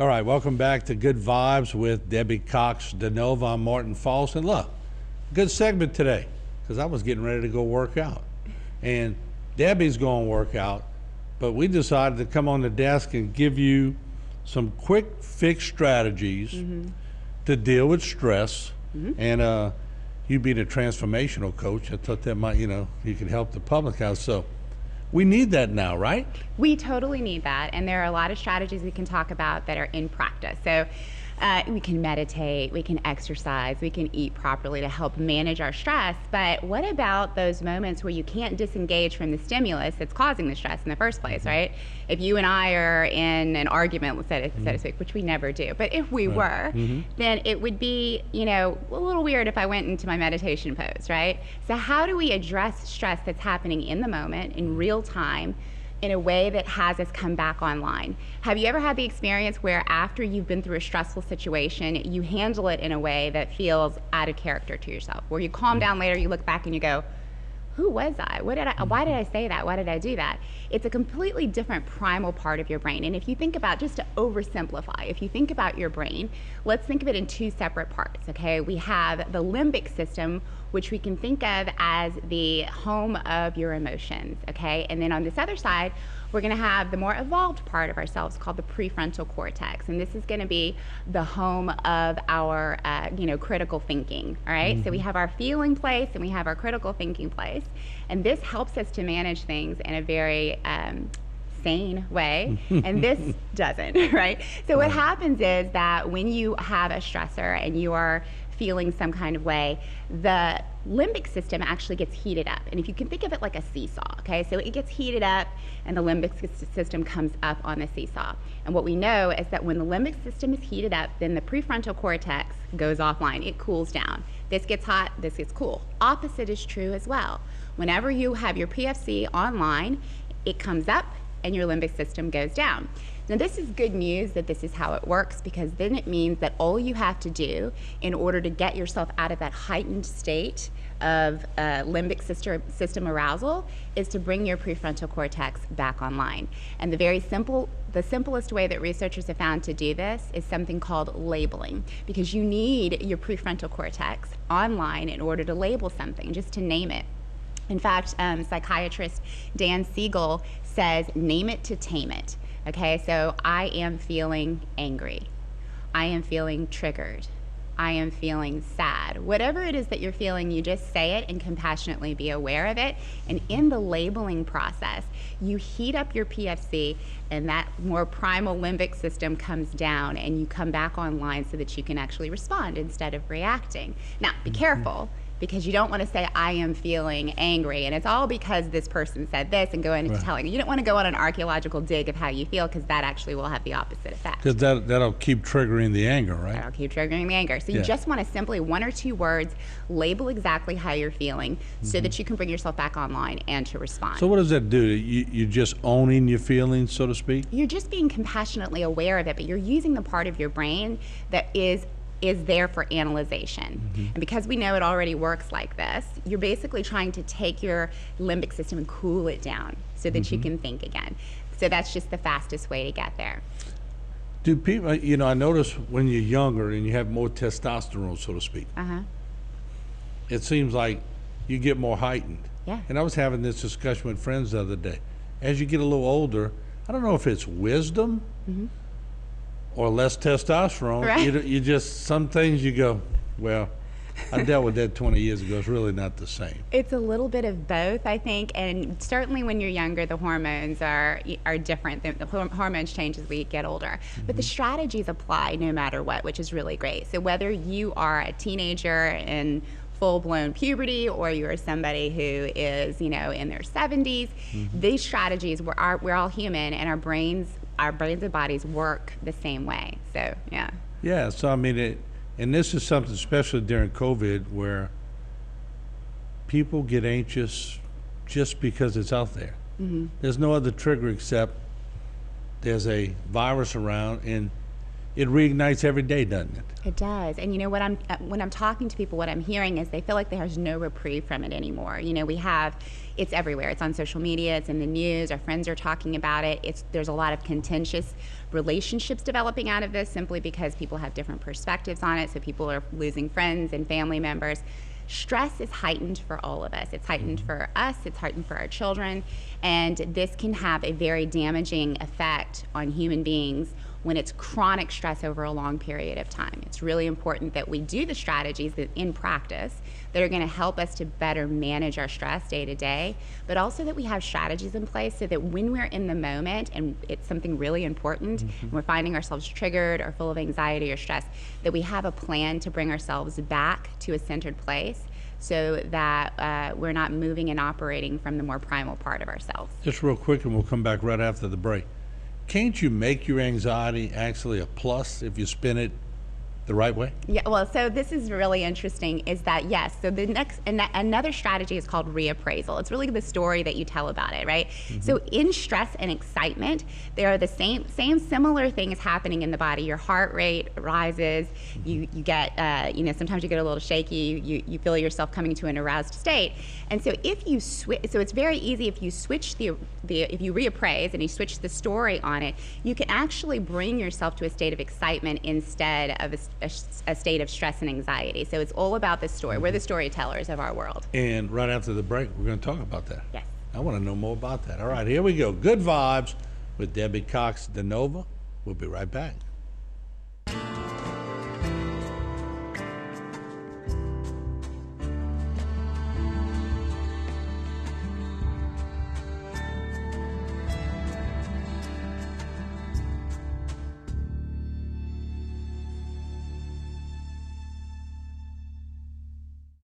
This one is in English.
All right, welcome back to Good Vibes with Debbie Cox Denova. I'm Martin Folse. And look, good segment today because I was getting ready to go work out. And Debbie's going to work out, but we decided to come on the desk and give you some quick fix strategies to deal with stress. And you being a transformational coach, I thought that might, you could help the public out. So we need that now, right? We totally need that, and there are a lot of strategies we can talk about that are in practice. So we can meditate, we can exercise, we can eat properly to help manage our stress, but what about those moments where you can't disengage from the stimulus that's causing the stress in the first place, right? If you and I are in an argument, so to speak, which we never do, but if we were, then it would be, a little weird if I went into my meditation pose, right? So how do we address stress that's happening in the moment, in real time, in a way that has us come back online? Have you ever had the experience where after you've been through a stressful situation, you handle it in a way that feels out of character to yourself, where you calm down later, you look back and you go, who was I? Why did I say that? Why did I do that? It's a completely different primal part of your brain. And if you think about, just to oversimplify, if you think about your brain, let's think of it in two separate parts, okay? We have the limbic system, which we can think of as the home of your emotions, okay? And then on this other side, we're gonna have the more evolved part of ourselves called the prefrontal cortex. And this is gonna be the home of our, critical thinking, all right? So we have our feeling place and we have our critical thinking place. And this helps us to manage things in a very sane way, and this doesn't, right? So what happens is that when you have a stressor and you are feeling some kind of way, the limbic system actually gets heated up. And if you can think of it like a seesaw, okay? So it gets heated up and the limbic system comes up on the seesaw. And what we know is that when the limbic system is heated up, then the prefrontal cortex goes offline, it cools down. This gets hot, this gets cool. Opposite is true as well. Whenever you have your PFC online, it comes up and your limbic system goes down. Now this is good news that this is how it works, because then it means that all you have to do in order to get yourself out of that heightened state of limbic system arousal is to bring your prefrontal cortex back online. And the simplest way that researchers have found to do this is something called labeling, because you need your prefrontal cortex online in order to label something, just to name it. In fact, psychiatrist Dan Siegel says, name it to tame it. Okay, so I am feeling angry. I am feeling triggered. I am feeling sad. Whatever it is that you're feeling, you just say it and compassionately be aware of it. And in the labeling process, you heat up your PFC and that more primal limbic system comes down and you come back online so that you can actually respond instead of reacting. Now, be careful, because you don't want to say, I am feeling angry, and it's all because this person said this, and go into telling. You don't want to go on an archaeological dig of how you feel, because that actually will have the opposite effect. Because that'll keep triggering the anger, right? That'll keep triggering the anger. So you just want to simply, one or two words, label exactly how you're feeling so that you can bring yourself back online and to respond. So what does that do? You're just owning your feelings, so to speak? You're just being compassionately aware of it, but you're using the part of your brain that is there for analyzation. And because we know it already works like this, you're basically trying to take your limbic system and cool it down so that you can think again. So that's just the fastest way to get there. Do people, I notice when you're younger and you have more testosterone, so to speak, it seems like you get more heightened. Yeah. And I was having this discussion with friends the other day. As you get a little older, I don't know if it's wisdom or less testosterone. Right. You just, some things you go, well, I dealt with that 20 years ago. It's really not the same. It's a little bit of both, I think, and certainly when you're younger, the hormones are different. The hormones change as we get older, but the strategies apply no matter what, which is really great. So whether you are a teenager in full-blown puberty, or you're somebody who is, in their 70s, these strategies, we're all human, and our brains and bodies work the same way. So Yeah. So I mean, and this is something, especially during COVID, where people get anxious just because it's out there. There's no other trigger except there's a virus around, and it reignites every day, doesn't it? It does. And you know what, when I'm talking to people, what I'm hearing is they feel like there's no reprieve from it anymore. You know, it's everywhere. It's on social media, it's in the news, our friends are talking about it. There's a lot of contentious relationships developing out of this simply because people have different perspectives on it. So people are losing friends and family members. Stress is heightened for all of us. It's heightened for us, it's heightened for our children, and this can have a very damaging effect on human beings when it's chronic stress over a long period of time. It's really important that we do the strategies that in practice that are going to help us to better manage our stress day to day, but also that we have strategies in place so that when we're in the moment and it's something really important, and we're finding ourselves triggered or full of anxiety or stress, that we have a plan to bring ourselves back to a centered place so that we're not moving and operating from the more primal part of ourselves. Just real quick, and we'll come back right after the break. Can't you make your anxiety actually a plus if you spin it the right way? Yeah, well, so this is really interesting is that, yes, so the next, another strategy is called reappraisal. It's really the story that you tell about it, right? So in stress and excitement, there are the same similar things happening in the body. Your heart rate rises, you get, sometimes you get a little shaky, you feel yourself coming to an aroused state. And so if you switch, so it's very easy if you switch if you reappraise and you switch the story on it, you can actually bring yourself to a state of excitement instead of a state of stress and anxiety. So it's all about the story. We're the storytellers of our world. And right after the break, we're going to talk about that. Yes. I want to know more about that. All right, here we go. Good Vibes with Debbie Cox Denova. We'll be right back.